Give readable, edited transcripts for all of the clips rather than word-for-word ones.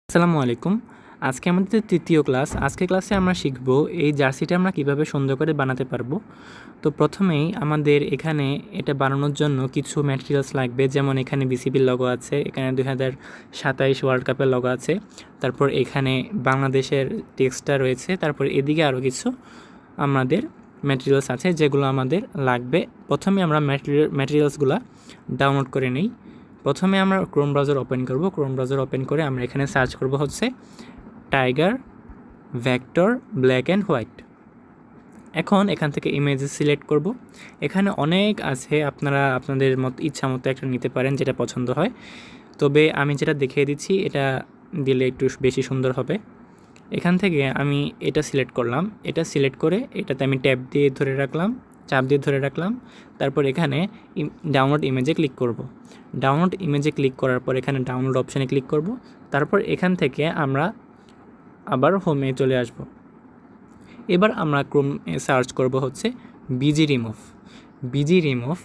আসসালামু আলাইকুম। আজকে আমাদের তৃতীয় ক্লাস। আজকের ক্লাসে আমরা শিখব এই জার্সিটা আমরা কিভাবে সুন্দর করে বানাতে পারবো। তো প্রথমেই আমাদের এখানে এটা বানানোর জন্য কিছু ম্যাটেরিয়ালস লাগবে, যেমন এখানে বিসিবির লগো আছে, এখানে 2027 ওয়ার্ল্ড কাপের লগো আছে, তারপর এখানে বাংলাদেশের টেক্সটটা রয়েছে, তারপর এদিকে আরও কিছু আমাদের ম্যাটেরিয়ালস আছে যেগুলো আমাদের লাগবে। প্রথমে আমরা ম্যাটেরিয়ালসগুলো ডাউনলোড করে নিই। প্রথমে আমরা ক্রোম ব্রাউজার ওপেন করব। ক্রোম ব্রাউজার ওপেন করে আমরা এখানে সার্চ করব হচ্ছে tiger vector black and white. এখন এখান থেকে ইমেজেস সিলেক্ট করব। এখানে অনেক আছে, আপনারা আপনাদের ইচ্ছা মতো একটা নিতে পারেন যেটা পছন্দ হয়, তবে আমি যেটা দেখিয়ে দিচ্ছি এটা দিলে একটু বেশি সুন্দর হবে। এখান থেকে আমি এটা সিলেক্ট করলাম। এটা সিলেক্ট করে এটাতে আমি চাপ দিয়ে ধরে রাখলাম। তারপর এখানে ডাউনলোড ইমেজে ক্লিক করব। ডাউনলোড ইমেজে ক্লিক করার পর এখানে ডাউনলোড অপশানে ক্লিক করব। তারপর এখান থেকে আমরা আবার হোমে চলে আসব। এবার আমরা ক্রোমে সার্চ করব হচ্ছে বিজি রিমুভ।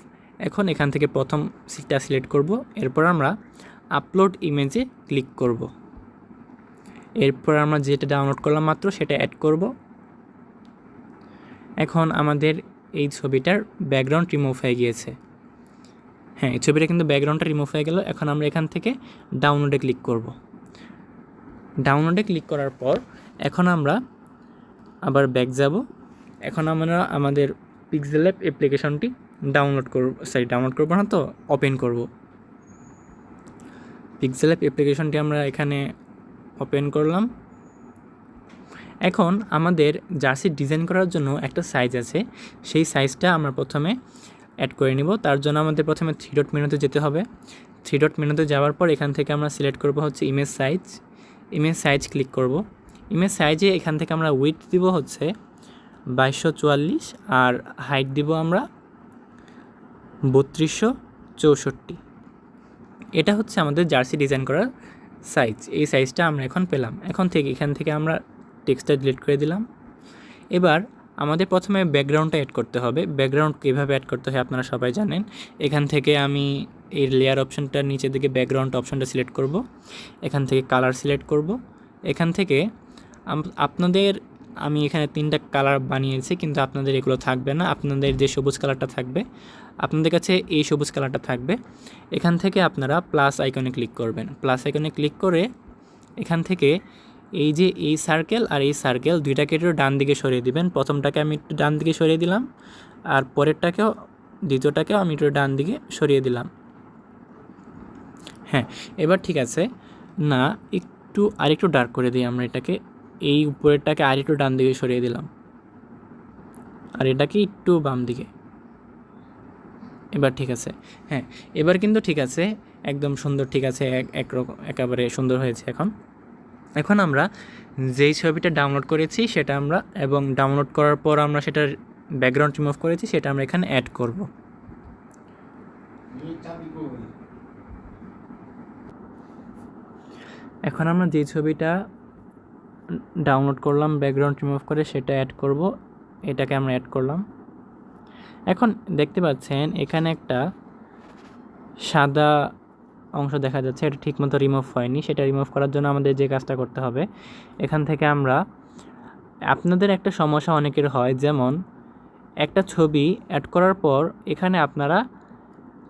এখন এখান থেকে প্রথম সিটটা সিলেক্ট করব। এরপর আমরা আপলোড ইমেজে ক্লিক করব। এরপর আমরা যেটা ডাউনলোড করলাম মাত্র সেটা অ্যাড করব। এখন আমাদের এই ছবিটার ব্যাকগ্রাউন্ড রিমুভ হয়ে গিয়েছে। হ্যাঁ, এই ছবিটা কিন্তু ব্যাকগ্রাউন্ডটা রিমুভ হয়ে গেল। এখন আমরা এখান থেকে ডাউনলোডে ক্লিক করব। ডাউনলোডে ক্লিক করার পর এখন আমরা আবার ব্যাক যাব। এখন আমরা আমাদের পিক্সেল ল্যাব অ্যাপ্লিকেশনটি ডাউনলোড করব না তো, ওপেন করব। পিক্সেল ল্যাব অ্যাপ্লিকেশনটি আমরা এখানে ওপেন করলাম। এখন আমাদের জার্সি ডিজাইন করার জন্য একটা সাইজ আছে, সেই সাইজটা আমরা প্রথমে অ্যাড করে নিব। তার জন্য আমাদের প্রথমে 3 ডট মেনুতে যেতে হবে। 3 ডট মেনুতে যাওয়ার পর এখান থেকে আমরা সিলেক্ট করব হচ্ছে ইমেজ সাইজ ক্লিক করব। ইমেজ সাইজে এখান থেকে আমরা উইডথ দিব হচ্ছে 2244 আর হাইট দিব আমরা 3264। এটা হচ্ছে আমাদের জার্সি ডিজাইন করার সাইজ। এই সাইজটা আমরা এখন পেলাম। এখান থেকে আমরা টেক্সটটা ডিলিট করে দিলাম। এবার আমাদের প্রথমে ব্যাকগ্রাউন্ডটা অ্যাড করতে হবে। ব্যাকগ্রাউন্ড কীভাবে অ্যাড করতে হয় আপনারা সবাই জানেন। এখান থেকে আমি এই লেয়ার অপশানটার নিচের দিকে ব্যাকগ্রাউন্ড অপশানটা সিলেক্ট করব। এখান থেকে কালার সিলেক্ট করব। এখান থেকে আমি এখানে 3টা কালার বানিয়েছি, কিন্তু আপনাদের এগুলো থাকবে না। আপনাদের যে সবুজ কালারটা থাকবে, আপনাদের কাছে এই সবুজ কালারটা থাকবে। এখান থেকে আপনারা প্লাস আইকনে ক্লিক করবেন। প্লাস আইকনে ক্লিক করে এখান থেকে এই যে এই সার্কেল আর এই সার্কেল দুইটাকে একটু ডান দিকে সরিয়ে দিবেন। প্রথমটাকে আমি একটু ডান দিকে সরিয়ে দিলাম, আর দ্বিতীয়টাকেও আমি একটু ডান দিকে সরিয়ে দিলাম। হ্যাঁ, এবার ঠিক আছে না, আরেকটু ডার্ক করে দিই আমরা এটাকে। এই উপরেরটাকে আরেকটু ডান দিকে সরিয়ে দিলাম, আর এটাকে একটু বাম দিকে। এবার ঠিক আছে। হ্যাঁ, এবার কিন্তু ঠিক আছে, একদম সুন্দর, ঠিক আছে, একরকম একেবারে সুন্দর হয়েছে। এখন আমরা যেই ছবিটা ডাউনলোড করেছি সেটা এবং ডাউনলোড করার পর আমরা সেটার ব্যাকগ্রাউন্ড রিমুভ করেছি সেটা আমরা এখানে অ্যাড করব। এখন আমরা যেই ছবিটা ডাউনলোড করলাম ব্যাকগ্রাউন্ড রিমুভ করে সেটা অ্যাড করব। এটাকে আমরা অ্যাড করলাম। এখন দেখতে পাচ্ছেন এখানে একটা সাদা অংশ দেখা যাচ্ছে, এটা ঠিকমতো রিমুভ হয়নি। সেটা রিমুভ করার জন্য আমাদের যে কাজটা করতে হবে, এখান থেকে আপনাদের একটা সমস্যা অনেকের হয়, যেমন একটা ছবি অ্যাড করার পর এখানে আপনারা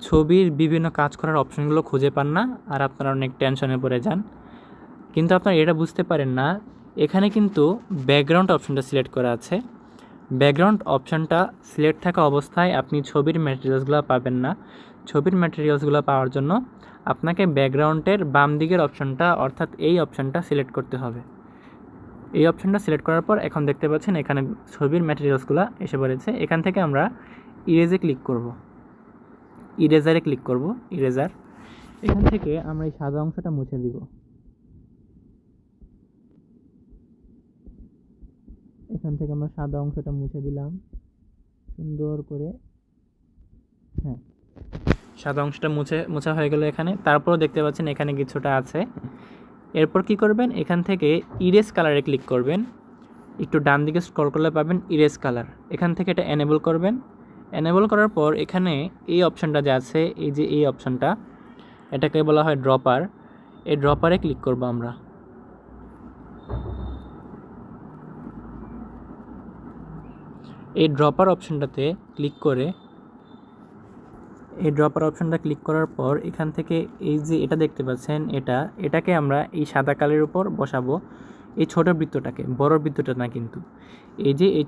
ছবির বিভিন্ন কাজ করার অপশনগুলো খুঁজে পান না, আর আপনারা অনেক টেনশনে পড়ে যান। কিন্তু আপনারা এটা বুঝতে পারেন না, এখানে কিন্তু ব্যাকগ্রাউন্ড অপশনটা সিলেক্ট করা আছে। ব্যাকগ্রাউন্ড অপশানটা সিলেক্ট থাকা অবস্থায় আপনি ছবির ম্যাটেরিয়ালসগুলো পাবেন না। ছবির ম্যাটেরিয়ালসগুলো পাওয়ার জন্য আপনাকে ব্যাকগ্রাউন্ডের বাম দিকের অপশানটা, অর্থাৎ এই অপশানটা সিলেক্ট করতে হবে। এই অপশানটা সিলেক্ট করার পর এখন দেখতে পাচ্ছেন এখানে ছবির ম্যাটেরিয়ালসগুলো এসে পড়েছে। এখান থেকে আমরা ইরেজারে ক্লিক করব। এখান থেকে আমরা এই সাদা অংশটা মুছে দিব। এখান থেকে আমরা সাদা অংশটা মুছে দিলাম সুন্দর করে। হ্যাঁ, সাদা অংশটা মোছা হয়ে গেল এখানে। তারপরও দেখতে পাচ্ছেন এখানে কিছুটা আছে। এরপর কি করবেন, এখান থেকে ইরেজ কালারে ক্লিক করবেন। একটু ডান দিকে স্ক্রল করলে পাবেন ইরেজ কালার। এখান থেকে এটা এনেবল করবেন। এনেবল করার পর এখানে এই অপশানটা যে আছে, এই অপশানটা, এটাকে বলা হয় ড্রপার। এই ড্রপারে ক্লিক করব আমরা। এই ড্রপার অপশনটাতে ক্লিক করে এই ড্রপার অপশনটা ক্লিক করার পর এখান থেকে এই যে এটা দেখতে পাচ্ছেন এটাকে আমরা এই সাদা কালের উপর বসাবো, এই ছোট বৃত্তটাকে, বড় বৃত্তটা না কিন্তু। এই যে এই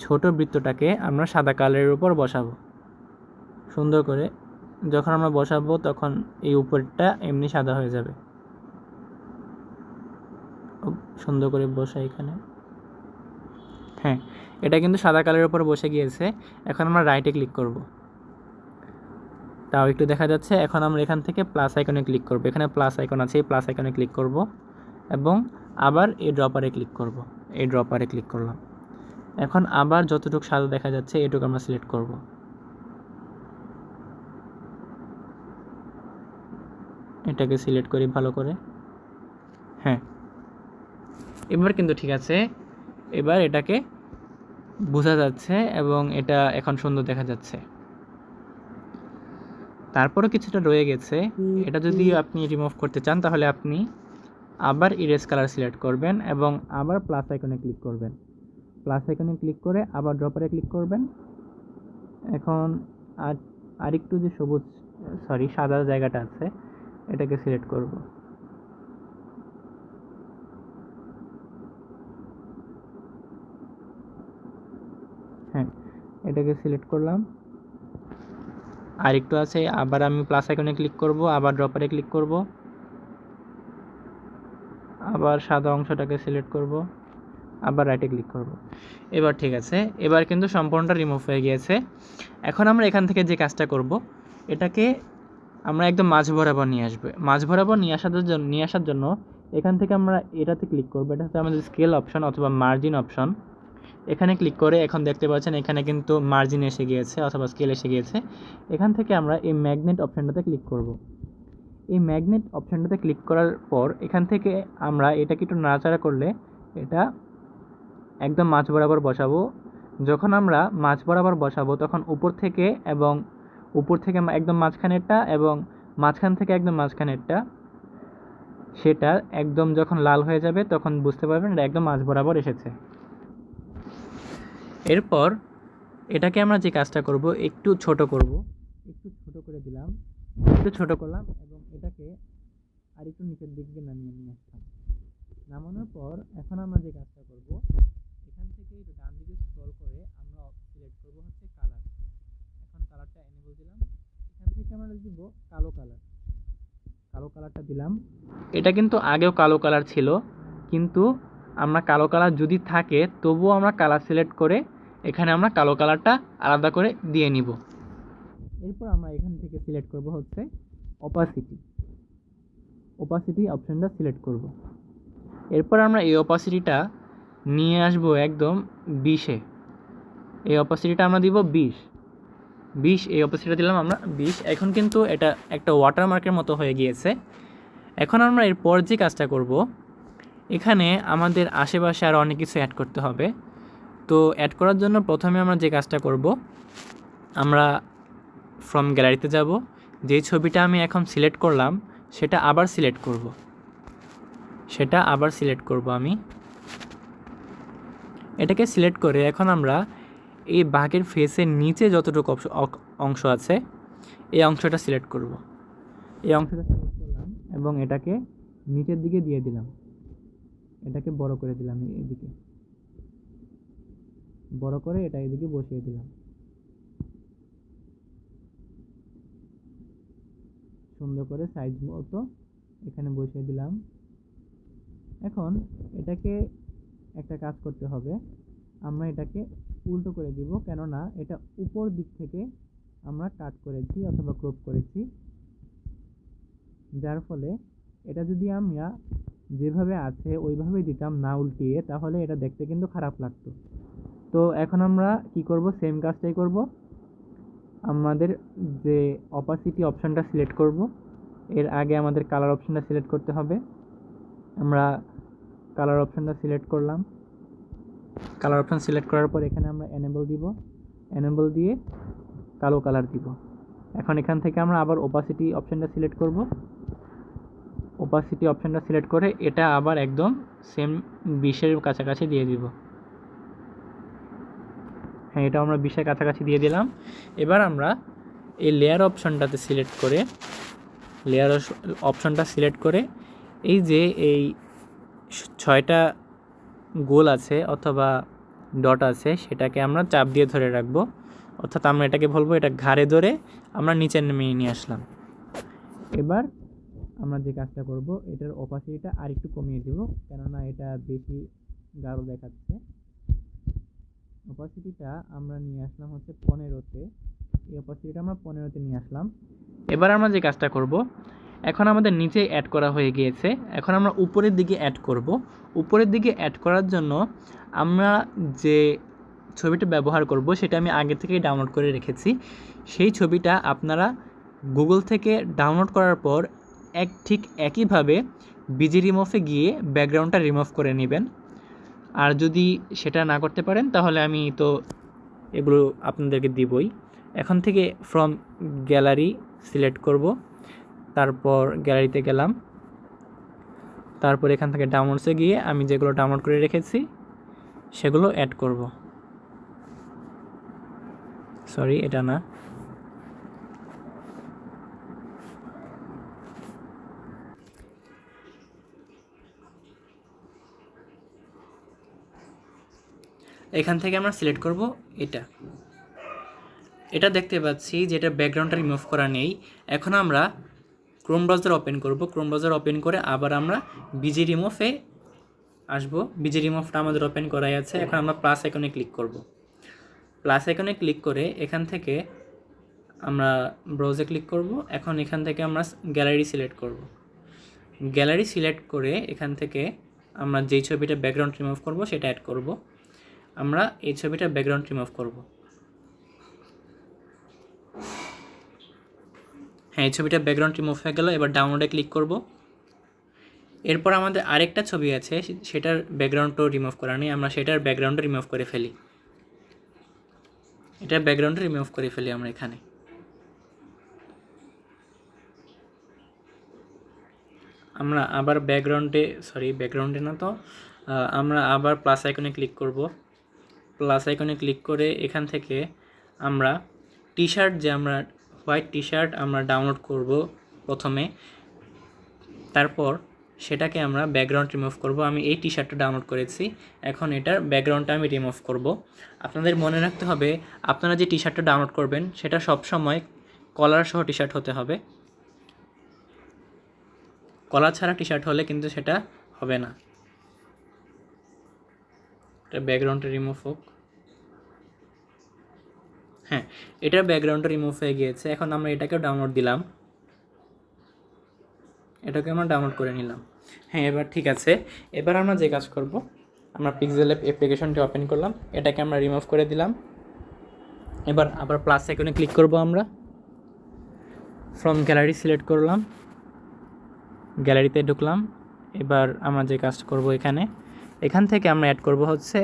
ছোট বৃত্তটাকে আমরা সাদা কালারের উপর বসাবো সুন্দর করে। যখন আমরা বসাবো তখন এই উপরটা এমনি সাদা হয়ে যাবে। সুন্দর করে বসা এখানে, হ্যাঁ এটা কিন্তু সাদা কালারের উপর বসে গিয়েছে। এখন আমরা রাইটে ক্লিক করব, তাও একটু দেখা যাচ্ছে। এখন আমরা এখান থেকে প্লাস আইকনে ক্লিক করব, এখানে প্লাস আইকন আছে, এই প্লাস আইকনে ক্লিক করব এবং আবার এই ড্রপারে ক্লিক করব। এই ড্রপারে ক্লিক করলাম। এখন আবার যতটুকু সাদা দেখা যাচ্ছে এটুকু আমরা সিলেক্ট করব। এটাকে সিলেক্ট করি ভালো করে, হ্যাঁ এবার কিন্তু ঠিক আছে। এবার এটাকে বোঝা যাচ্ছে এবং এটা এখন সুন্দর দেখা যাচ্ছে। তারপরও কিছুটা রয়ে গেছে, এটা যদি আপনি রিমুভ করতে চান তাহলে আপনি আবার ইরেজ কালার সিলেক্ট করবেন এবং আবার প্লাস আইকনে ক্লিক করবেন। প্লাস আইকনে ক্লিক করে আবার ড্রপারে ক্লিক করবেন। এখন আরেকটু যে সাদা জায়গাটা আছে এটাকে সিলেক্ট করব। হ্যাঁ এটাকে সিলেক্ট করলাম। আর একটু আছে, আবার আমি প্লাস আইকনে ক্লিক করব, আবার ড্রপারে ক্লিক করব, আবার সাদা অংশটাকে সিলেক্ট করব, আবার রাইটে ক্লিক করব। এবার ঠিক আছে, এবার কিন্তু সম্পূর্ণটা রিমুভ হয়ে গিয়েছে। এখন আমরা এখান থেকে যে কাজটা করব, এটাকে আমরা একদম মাঝ বরাবর নিয়ে আসবো। মাঝ বরাবর নিয়ে আসার জন্য এখান থেকে আমরা এটাতে ক্লিক করব। এটা হচ্ছে আমাদের স্কেল অপশন অথবা মার্জিন অপশন। এখানে ক্লিক করে এখন দেখতে পাচ্ছেন এখানে কিন্তু মার্জিন এসে গিয়েছে অথবা স্কেল এসে গিয়েছে। এখান থেকে আমরা এই ম্যাগনেট অপশানটাতে ক্লিক করব। এই ম্যাগনেট অপশানটাতে ক্লিক করার পর এখান থেকে আমরা এটাকে একটু নাড়াচাড়া করলে এটা একদম মাঝ বরাবর বসাবো। যখন আমরা মাঝ বরাবর বসাবো তখন উপর থেকে একদম মাঝখানেরটা এবং মাঝখান থেকে একদম মাঝখানেরটা সেটা একদম যখন লাল হয়ে যাবে তখন বুঝতে পারবেন এটা একদম মাঝ বরাবর এসেছে। এরপর এটাকে আমরা যে কাজটা করব, একটু ছোট করে দিলাম, একটু ছোট করলাম এবং এটাকে আর একটু নিচের দিকে নিয়ে আসলাম। নামানোর পর এখন আমরা যে কাজটা করব, এখান থেকে একটু ডান দিকে স্ক্রল করে আমরা সিলেক্ট করব হচ্ছে কালার। এখন কালারটা এনেবল দিলাম। এখান থেকে আমরা দিব কালো কালারটা দিলাম। এটা কিন্তু আগেও কালো কালার ছিল, কিন্তু আমরা কালো কালার যদি থাকে তবুও আমরা কালার সিলেক্ট করে এখানে আমরা কালো কালারটা আলাদা করে দিয়ে নিব। এরপর আমরা এখান থেকে সিলেক্ট করব হচ্ছে অপাসিটি অপশনটা সিলেক্ট করব। এরপর আমরা এই অপাসিটিটা নিয়ে আসব একদম 20-এ। এই অপাসিটিটা আমরা দিব 20। এই অপাসিটিটা দিলাম আমরা 20। এখন কিন্তু এটা একটা ওয়াটারমার্কের মতো হয়ে গিয়েছে। এখন আমরা এরপর যে কাজটা করব, এখানে আমাদের আশেপাশে আরও অনেক কিছু অ্যাড করতে হবে। তো অ্যাড করার জন্য প্রথমে আমরা যে কাজটা করব, আমরা ফ্রম গ্যালারিতে যাব, যে ছবিটা আমি এখন সিলেক্ট করলাম সেটা আবার সিলেক্ট করব আমি। এটাকে সিলেক্ট করে এখন আমরা এই বাঘের ফেসের নিচে যতটুকু অংশ আছে এই অংশটা সিলেক্ট করব। এই অংশটা সিলেক্ট করলাম এবং এটাকে নিচের দিকে দিয়ে দিলাম। এটাকে বড় করে দিলাম, এদিকে বড় করে এটা এদিকে বসিয়ে দিলাম। সুন্দর করে সাইজ মতো এখানে বসিয়ে দিলাম। এখন এটাকে একটা কাজ করতে হবে, আমরা এটাকে উল্টো করে দিব, কেননা এটা উপর দিক থেকে আমরা কাট করেছি অথবা ক্রপ করেছি, যার ফলে এটা যদি আমরা যেভাবে আছে ওইভাবেই দিতাম না উল্টিয়ে, তাহলে এটা দেখতে কিন্তু খারাপ লাগতো। তো এখন আমরা কি করব, সেম কাজটাই করব। আমাদের যে অপাসিটি অপশানটা সিলেক্ট করব, এর আগে আমাদের কালার অপশানটা সিলেক্ট করতে হবে। আমরা কালার অপশানটা সিলেক্ট করলাম। কালার অপশান সিলেক্ট করার পর এখানে আমরা এনেবল দিব। এনেবল দিয়ে কালো কালার দিব। এখন এখান থেকে আমরা আবার ওপাসিটি অপশানটা সিলেক্ট করব। ওপাসিটি অপশানটা সিলেক্ট করে এটা আবার একদম সেম 20-এর কাছাকাছি দিয়ে দিব। হ্যাঁ, এটা আমরা 20-এর কাছাকাছি দিয়ে দিলাম। এবার আমরা এই লেয়ার অপশনটাতে সিলেক্ট করে এই যে এই 6টা গোল আছে অথবা ডট আছে সেটাকে আমরা চাপ দিয়ে ধরে রাখবো, অর্থাৎ আমরা এটাকে বলবো এটা ঘাড়ে ধরে আমরা নিচে নামিয়ে নিয়ে আসলাম। এবার আমরা যে কাজটা করব, এটার অপাসিটিটা আর একটু কমিয়ে দেব, কেননা এটা বেশি গাঢ় দেখাচ্ছে। অপাসিটিটা আমরা নিয়ে আসলাম হচ্ছে 15-তে। এই অপাসিটিটা আমরা 15-তে নিয়ে আসলাম। এবার আমরা যে কাজটা করব, এখন আমাদের নিচে অ্যাড করা হয়ে গিয়েছে, এখন আমরা উপরের দিকে অ্যাড করব। উপরের দিকে অ্যাড করার জন্য আমরা যে ছবিটা ব্যবহার করব সেটা আমি আগে থেকেই ডাউনলোড করে রেখেছি। সেই ছবিটা আপনারা গুগল থেকে ডাউনলোড করার পর ঠিক একইভাবে বিজি রিমুভে গিয়ে ব্যাকগ্রাউন্ডটা রিমুভ করে নেবেন। আর যদি সেটা না করতে পারেন তাহলে আমি তো এগুলো আপনাদেরকে দিবই। এখন থেকে ফ্রম গ্যালারি সিলেক্ট করব, তারপর গ্যালারিতে গেলাম, তারপর এখান থেকে ডাউনলোডসে গিয়ে আমি যেগুলো ডাউনলোড করে রেখেছি সেগুলো অ্যাড করব। সরি, এটা না, এখান থেকে আমরা সিলেক্ট করব এটা দেখতে পাচ্ছি যে এটা ব্যাকগ্রাউন্ডটা রিমুভ করা নেই। এখন আমরা ক্রোম ব্রাউজার ওপেন করব। ক্রোম ব্রাউজার ওপেন করে আবার আমরা বিজি রিমুভে আসব। বিজি রিমুভটা আমাদের ওপেন করাই আছে। এখন আমরা প্লাস আইকনে ক্লিক করব। প্লাস আইকনে ক্লিক করে এখান থেকে আমরা ব্রাউজে ক্লিক করব। এখন এখান থেকে আমরা গ্যালারি সিলেক্ট করব। গ্যালারি সিলেক্ট করে এখান থেকে আমরা যেই ছবিটা ব্যাকগ্রাউন্ড রিমুভ করব সেটা অ্যাড করব। আমরা এই ছবিটা ব্যাকগ্রাউন্ড রিমুভ করব। হ্যাঁ, এই ছবিটা ব্যাকগ্রাউন্ড রিমুভ হয়ে গেল। এবার ডাউনলোডে ক্লিক করব। এরপর আমাদের আরেকটা ছবি আছে, সেটার ব্যাকগ্রাউন্ডও রিমুভ করা নেই, আমরা সেটার ব্যাকগ্রাউন্ডও রিমুভ করে ফেলি। এটার ব্যাকগ্রাউন্ডও রিমুভ করে ফেলি আমরা এখানে। আমরা আবার ব্যাকগ্রাউন্ডে না তো, আমরা আবার প্লাস আইকনে ক্লিক করব। প্লাস আইকনে ক্লিক করে এখান থেকে আমরা টি শার্ট, যে আমরা হোয়াইট টি শার্ট আমরা ডাউনলোড করব প্রথমে, তারপর সেটাকে আমরা ব্যাকগ্রাউন্ড রিমুভ করব। আমি এই টি শার্টটা ডাউনলোড করেছি, এখন এটার ব্যাকগ্রাউন্ডটা আমি রিমুভ করব। আপনাদের মনে রাখতে হবে, আপনারা যে টি শার্টটা ডাউনলোড করবেন সেটা সবসময় কলার সহ টি শার্ট হতে হবে। কলার ছাড়া টি শার্ট হলে কিন্তু সেটা হবে না। এটা ব্যাকগ্রাউন্ডটা রিমুভ হোক। হ্যাঁ, এটার ব্যাকগ্রাউন্ডটা রিমুভ হয়ে গিয়েছে। এখন আমরা এটাকেও ডাউনলোড দিলাম, এটাকে আমরা ডাউনলোড করে নিলাম। হ্যাঁ, এবার ঠিক আছে। এবার আমরা যে কাজ করব, আমরা পিক্সেল অ্যাপ অ্যাপ্লিকেশনটি ওপেন করলাম, এটাকে আমরা রিমুভ করে দিলাম। এবার আবার প্লাস আইকনে ক্লিক করব, আমরা ফ্রম গ্যালারি সিলেক্ট করলাম, গ্যালারিতে ঢুকলাম। এবার আমরা যে কাজটা করব, এখান থেকে আমরা অ্যাড করব হচ্ছে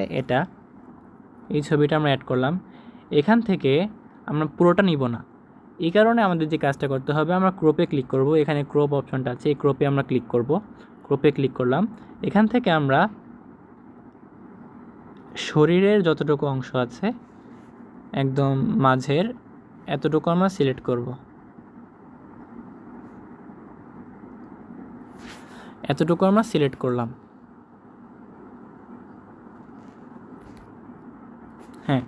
এই ছবিটা আমরা অ্যাড করলাম। এখান থেকে আমরা পুরোটা নিব না, এই কারণে আমাদের যে কাজটা করতে হবে, আমরা ক্রপে ক্লিক করব। এখানে ক্রপ অপশনটা আছে, এই ক্রপে আমরা ক্লিক করব। ক্রপে ক্লিক করলাম। এখান থেকে আমরা শরীরের যতটুকু অংশ আছে একদম মাঝের এতটুকু আমরা সিলেক্ট করব। এতটুকু আমরা সিলেক্ট করলাম। হ্যাঁ,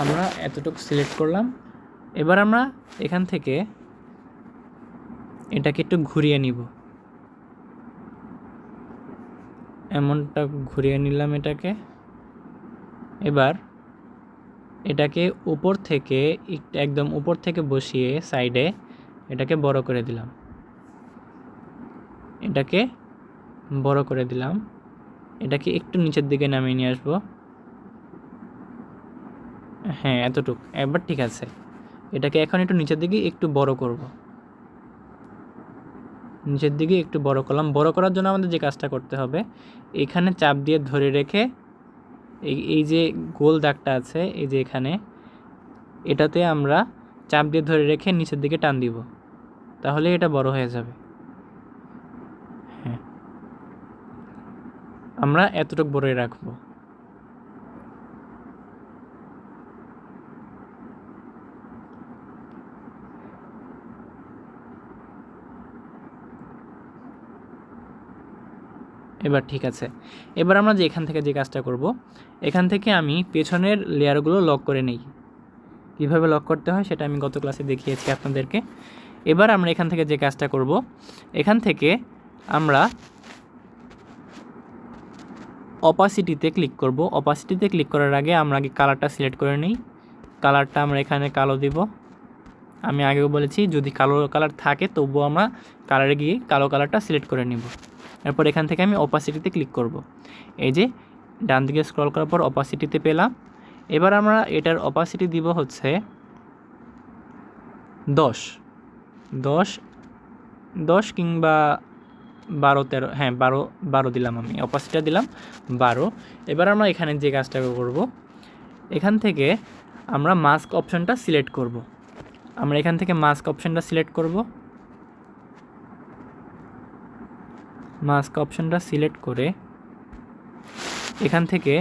আমরা এতটুকু সিলেক্ট করলাম। এবার আমরা এখান থেকে এটাকে একটু ঘুরিয়ে নিব, এমনটা ঘুরিয়ে নিলাম এটাকে। এবার এটাকে উপর থেকে একদম উপর থেকে বসিয়ে সাইডে এটাকে বড় করে দিলাম, এটাকে বড় করে দিলাম। এটাকে একটু নিচের দিকে নামিয়ে নিয়ে আসবো। হ্যাঁ, এতটুক। এবার ঠিক আছে, এটাকে এখন একটু নিচের দিকে একটু বড় করব। নিচের দিকে একটু বড় করলাম। বড় করার জন্য আমাদের যে কাজটা করতে হবে, এখানে চাপ দিয়ে ধরে রেখে এই যে গোল দাগটা আছে, এই যে এটাতে আমরা চাপ দিয়ে ধরে রেখে নিচের দিকে টান দিব, তাহলে এটা বড় হয়ে যাবে। হ্যাঁ, আমরা এতটুকু বড়ই রাখবো। এবার ঠিক আছে। এবার আমরা যে এখান থেকে যে কাজটা করব, এখান থেকে আমি পেছনের লেয়ারগুলো লক করে নিই। কীভাবে লক করতে হয় সেটা আমি গত ক্লাসে দেখিয়েছি আপনাদেরকে। এবার আমরা এখান থেকে যে কাজটা করব, এখান থেকে আমরা অপাসিটিতে ক্লিক করব। অপাসিটিতে ক্লিক করার আগে আমরা আগে কালারটা সিলেক্ট করে নিই। কালারটা আমরা এখানে কালো দিব। আমি আগেও বলেছি যদি কালো কালার থাকে তবুও আমরা কালারে গিয়ে কালো কালারটা সিলেক্ট করে নিব। এরপর এখান থেকে আমি অপাসিটিতে ক্লিক করব। এই যে ডান দিকে স্ক্রল করার পর অপাসিটিতে পেলাম। এবার আমরা এটার অপাসিটি দিব হচ্ছে 10 কিংবা 12-13, হ্যাঁ 12 দিলাম, আমি অপাসিটিটা দিলাম 12। এবার আমরা এখানে যে কাজটা করব, এখান থেকে আমরা মাস্ক অপশনটা সিলেক্ট করব। আমরা এখান থেকে মাস্ক অপশনটা সিলেক্ট করব। মাস্ক অপশনটা সিলেক্ট করে এখান থেকে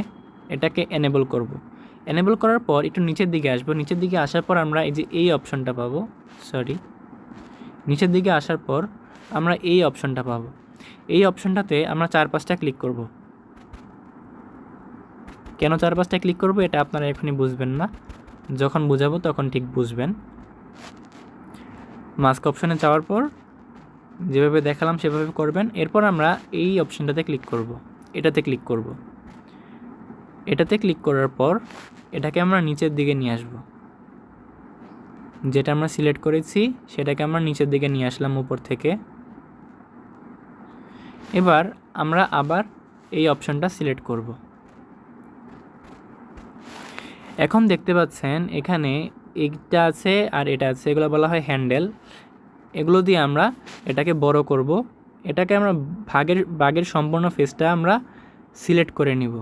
এটাকে এনেবল করব। এনেবল করার পর একটু নিচের দিকে আসব। নিচের দিকে আসার পর আমরা এই যে এই অপশনটা পাবো, নিচের দিকে আসার পর আমরা এই অপশনটা পাবো। এই অপশনটাতে আমরা 4-5টা ক্লিক করব। কেন 4-5টা ক্লিক করব এটা আপনারা এখনই বুঝবেন না, যখন বুঝাবো তখন ঠিক বুঝবেন। মাস্ক অপশনে যাওয়ার পর যেভাবে দেখালাম সেভাবে করবেন। এরপর আমরা এই অপশনটাতে ক্লিক করব, এটাতে ক্লিক করব। এটাতে ক্লিক করার পর এটাকে আমরা নিচের দিকে নিয়ে আসব। যেটা আমরা সিলেক্ট করেছি সেটাকে আমরা নিচের দিকে নিয়ে আসলাম উপর থেকে। এবার আমরা আবার এই অপশনটা সিলেক্ট করব। এখন দেখতে পাচ্ছেন এখানে এইটা আছে আর এটা আছে, এগুলো বলা হয় হ্যান্ডেল। এগুলো দিয়ে আমরা এটাকে বড় করব। এটাকে আমরা বাঘের সম্পূর্ণ ফেসটা আমরা সিলেক্ট করে নিব।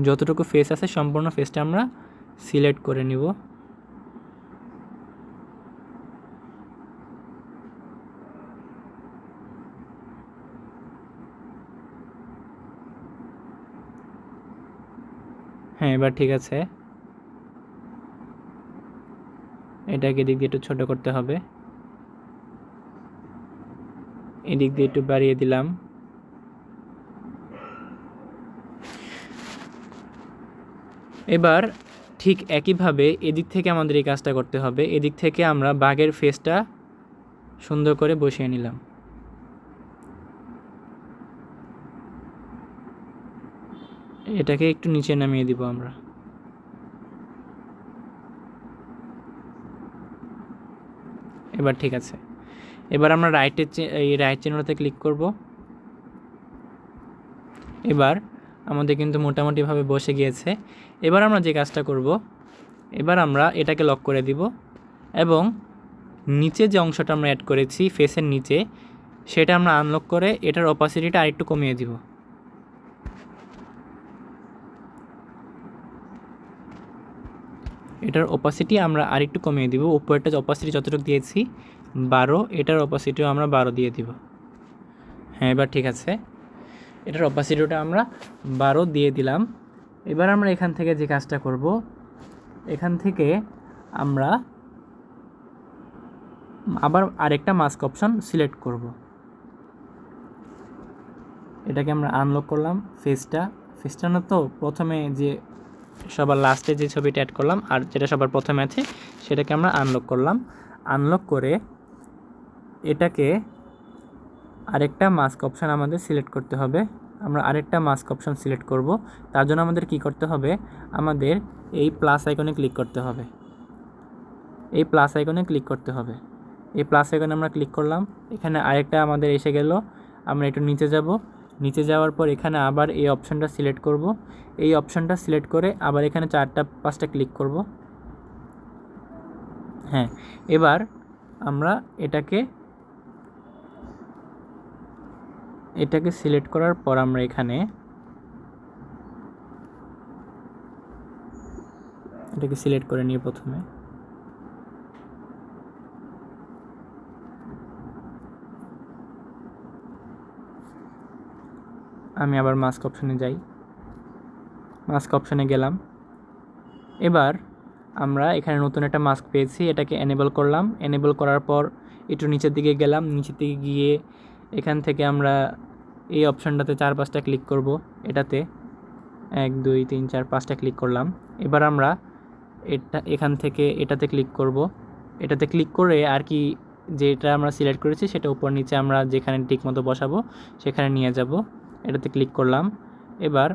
যতটুকু ফেস আছে সম্পূর্ণ ফেসটা আমরা সিলেক্ট করে নিব। হ্যাঁ এবার ঠিক আছে। এটাকে এদিক দিয়ে একটু ছোট করতে হবে, এদিক দিয়ে একটু বাড়িয়ে দিলাম। এবার ঠিক একইভাবে এদিক থেকে আমাদের এই কাজটা করতে হবে। এদিক থেকে আমরা বাঘের ফেসটা সুন্দর করে বসিয়ে নিলাম। এটাকে একটু নিচে নামিয়ে দিব আমরা। এবার ঠিক আছে। এবার আমরা এই রাইট চিহ্নটাতে ক্লিক করব। এবার আমাদের কিন্তু মোটামুটিভাবে বসে গিয়েছে। এবার আমরা যে কাজটা করব, এবার আমরা এটাকে লক করে দিব এবং নিচে যে অংশটা আমরা অ্যাড করেছি ফেসের নিচে সেটা আমরা আনলক করে এটার অপাসিটিটা আরেকটু কমিয়ে দিব। এটার অপাসিটি আমরা আরেকটু কমিয়ে দিব। উপরেরটা অপাসিটি যতটুকু দিয়েছি 12, এটার অপাসিটিও আমরা 12 দিয়ে দিব। হ্যাঁ এবার ঠিক আছে। এটার অপাসিটিটা আমরা 12 দিয়ে দিলাম। এবার আমরা এখান থেকে যে কাজটা করব, এখান থেকে আমরা আবার আরেকটা মাস্ক অপশন সিলেক্ট করব। এটাকে আমরা আনলক করলাম। ফেসটা না তো প্রথমে যে সবার লাস্টে যে ছবিটা অ্যাড করলাম আর যেটা সবার প্রথমে আছে সেটাকে আমরা আনলক করলাম। আনলক করে এটাকে আরেকটা মাস্ক অপশান আমাদের সিলেক্ট করতে হবে। আমরা আরেকটা মাস্ক অপশান সিলেক্ট করব। তার জন্য আমাদের কি করতে হবে, আমাদের এই প্লাস আইকনে ক্লিক করতে হবে। এই প্লাস আইকনে ক্লিক করতে হবে। এই প্লাস আইকনে আমরা ক্লিক করলাম। এখানে আরেকটা আমাদের এসে গেল। আমরা একটু নিচে যাব। নিচে যাওয়ার পর এখানে আবার এই অপশানটা সিলেক্ট করব। এই অপশানটা সিলেক্ট করে আবার এখানে 4-5টা ক্লিক করব। হ্যাঁ এবার আমরা এটাকে সিলেক্ট করার পর আমরা এখানে এটাকে সিলেক্ট করে নিয়ে প্রথমে আমি আবার মাস্ক অপশনে যাই। মাস্ক অপশনে গেলাম। এবার আমরা এখানে নতুন একটা মাস্ক পেয়েছি, এটাকে এনেবল করলাম। এনেবল করার পর একটু নিচের দিকে গেলাম। নিচের দিকে গিয়ে এখান থেকে আমরা এই অপশানটাতে 4-5টা ক্লিক করব। এটাতে 1 2 3 4 5টা ক্লিক করলাম। এবার আমরা এখান থেকে এটাতে ক্লিক করব। এটাতে ক্লিক করে আর কি যেটা আমরা সিলেক্ট করেছি সেটা উপর নিচে আমরা যেখানে ঠিক মতো বসাবো সেখানে নিয়ে যাব। এটাতে ক্লিক করলাম। এবার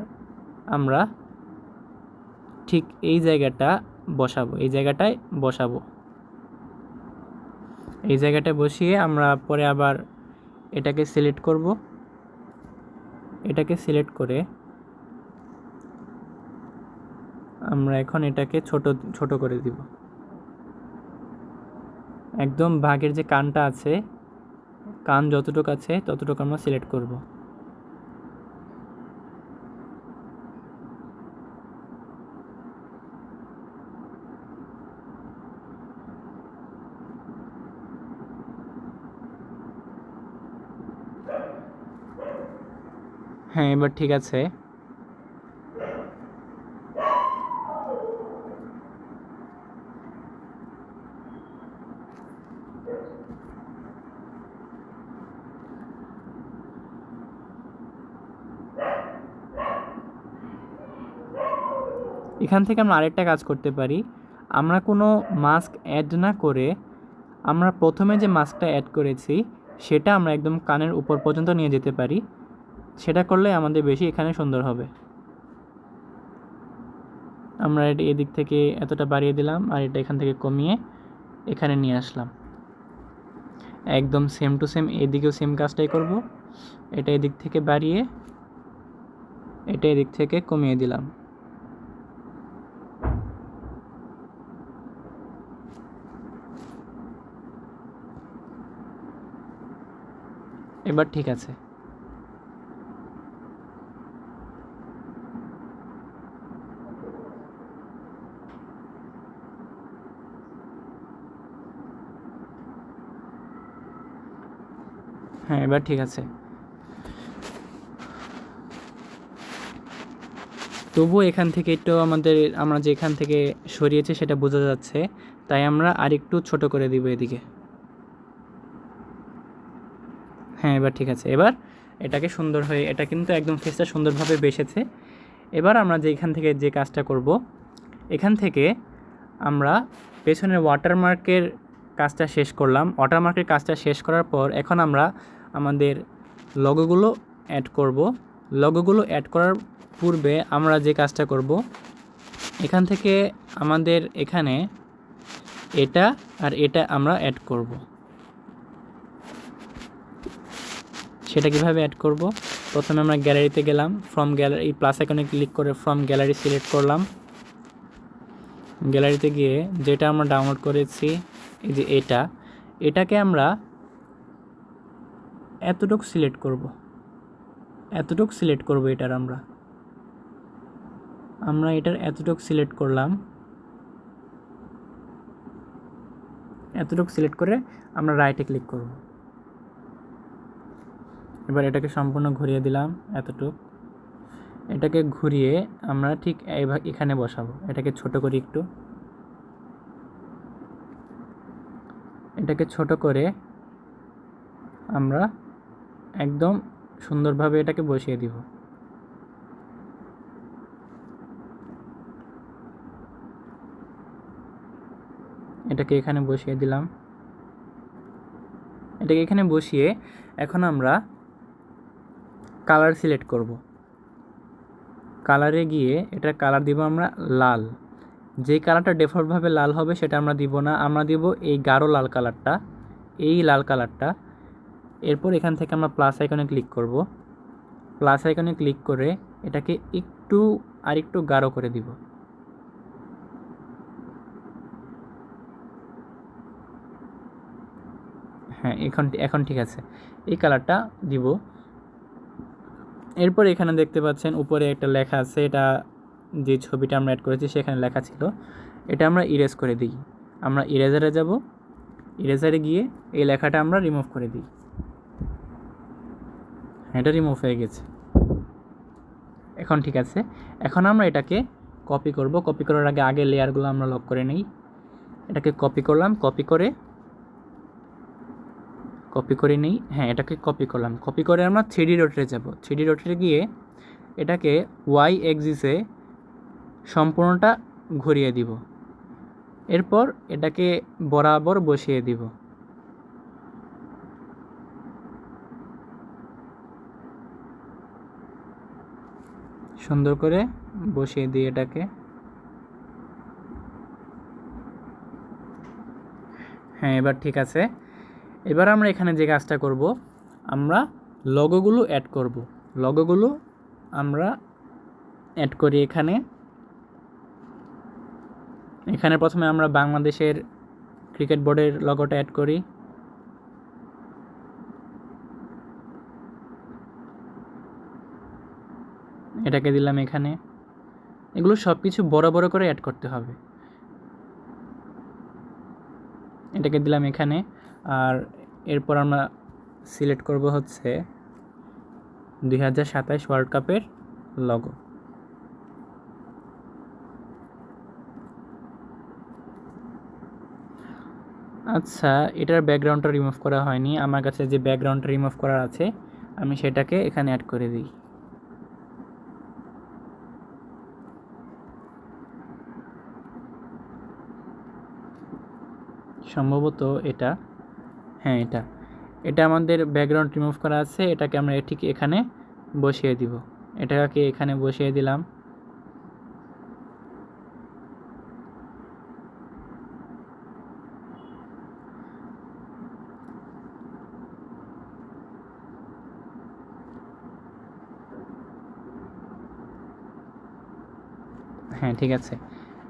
আমরা ঠিক এই জায়গাটা বসাবো, এই জায়গাটায় বসাবো। এই জায়গাটায় বসিয়ে আমরা পরে আবার এটাকে সিলেক্ট করব। এটাকে সিলেক্ট করে আমরা এখন এটাকে ছোট ছোট করে দিব। একদম ভাগের যে কানটা আছে, কান যতটুকু আছে ততটুকু আমরা সিলেক্ট করব। হ্যাঁ, এবার ঠিক আছে। এখান থেকে আমরা আরেকটা কাজ করতে পারি। আমরা কোনো মাস্ক অ্যাড না করে আমরা প্রথমে যে মাস্কটা অ্যাড করেছি সেটা আমরা একদম কানের উপর পর্যন্ত নিয়ে যেতে পারি। সেটা করলে আমাদের বেশি এখানে সুন্দর হবে। আমরা এটা এদিক থেকে এতটা বাড়িয়ে দিলাম আর এটা এখান থেকে কমিয়ে এখানে নিয়ে আসলাম। একদম সেম টু সেম এদিকেও সেম কাজটাই করব। এটা এদিক থেকে বাড়িয়ে এটা এদিক থেকে কমিয়ে দিলাম। এবার ঠিক আছে। হ্যাঁ, এবার ঠিক আছে। তবুও এখান থেকে একটু আমরা যেখান থেকে সরিয়েছি সেটা বোঝা যাচ্ছে, তাই আমরা আরেকটু ছোট করে দিব এদিকে। হ্যাঁ, এবার ঠিক আছে। এবার এটাকে সুন্দর হয়ে এটা কিন্তু একদম ফেসটা সুন্দরভাবে বেসেছে। এবার আমরা এখান থেকে যে কাজটা করব, এখান থেকে আমরা পেছনের ওয়াটারমার্কের কাজটা শেষ করলাম। ওয়াটারমার্কের কাজটা শেষ করার পর এখন আমরা আমাদের লোগোগুলো অ্যাড করব। লোগোগুলো অ্যাড করার পূর্বে আমরা যে কাজটা করব, এখান থেকে আমাদের এখানে এটা আর এটা আমরা অ্যাড করব। সেটা কিভাবে অ্যাড করব? প্রথমে আমরা গ্যালারিতে গেলাম, ফ্রম গ্যালারি প্লাস আইকনে ক্লিক করে ফ্রম গ্যালারি সিলেক্ট করলাম। গ্যালারিতে গিয়ে যেটা আমরা ডাউনলোড করেছি এই যে এটাকে আমরা এতটুকু সিলেক্ট করব। এটার আমরা এটার এতটুকু সিলেক্ট করলাম। এতটুকু সিলেক্ট করে আমরা রাইটে ক্লিক করব। এবার এটাকে সম্পূর্ণ ঘুরিয়ে দিলাম এতটুকু। এটাকে ঘুরিয়ে আমরা ঠিক এখানে বসাবো। এটাকে ছোট করি একটু। এটাকে ছোট করে আমরা একদম সুন্দরভাবে এটাকে বসিয়ে দিব। এটাকে এখানে বসিয়ে দিলাম। এটাকে এখানে বসিয়ে এখন আমরা কালার সিলেক্ট করব। কালারে গিয়ে এটার কালার দিব আমরা লাল। যে কালারটা ডিফল্টভাবে লাল হবে সেটা আমরা দিব না, আমরা দিব এই গাঢ় লাল কালারটা, এই লাল কালারটা। এরপর এখান থেকে আমরা প্লাস আইকনে ক্লিক করব। প্লাস আইকনে ক্লিক করে এটাকে আরেকটু গাঢ় করে দিব। হ্যাঁ, এখন ঠিক আছে। এই কালারটা দিব। এরপর এখানে দেখতে পাচ্ছেন উপরে একটা লেখা আছে, এটা যে ছবিটা আমরা অ্যাড করেছি সেখানে লেখা ছিল, এটা আমরা ইরেজ করে দিই। আমরা ইরেজারে যাব, ইরেজারে গিয়ে এই লেখাটা আমরা রিমুভ করে দিই। এটা রিমুভ হয়ে গেছে। এখন ঠিক আছে। এখন আমরা এটাকে কপি করব। কপি করার আগে লেয়ারগুলো আমরা লক করে নিই। এটাকে কপি করলাম। কপি করে নিই। হ্যাঁ, এটাকে কপি করলাম। কপি করে আমরা 3D রোটেটে যাব। 3D রোটেটে গিয়ে এটাকে ওয়াই এক্সিসে সম্পূর্ণটা ঘুরিয়ে দিব। এরপর এটাকে বরাবর বসিয়ে দিব। সুন্দর করে বসিয়ে দিই এটাকে। হ্যাঁ, এবার ঠিক আছে। এবার আমরা এখানে যে কাজটা করব, আমরা লোগোগুলো অ্যাড করব। লোগোগুলো আমরা অ্যাড করি এখানে। এখানে প্রথমে আমরা বাংলাদেশের ক্রিকেট বোর্ডের লোগোটা অ্যাড করি। এটাকে দিলাম এখানে। এগুলো সব কিছু বড় বড় করে অ্যাড করতে হবে। এটাকে দিলাম এখানে। আর এরপর আমরা সিলেক্ট করব হচ্ছে 2027 ওয়ার্ল্ড কাপের লোগো। আচ্ছা, এটার ব্যাকগ্রাউন্ডটা রিমুভ করা হয়নি। আমার কাছে যে ব্যাকগ্রাউন্ডটা রিমুভ করার আছে, আমি সেটাকে এখানে অ্যাড করে দিই। সম্ভবত এটা, হ্যাঁ এটা আমাদের ব্যাকগ্রাউন্ড রিমুভ করা আছে। এটাকে আমরা ঠিক এখানে বসিয়ে দিব। এটাকে এখানে বসিয়ে দিলাম। হ্যাঁ, ঠিক আছে।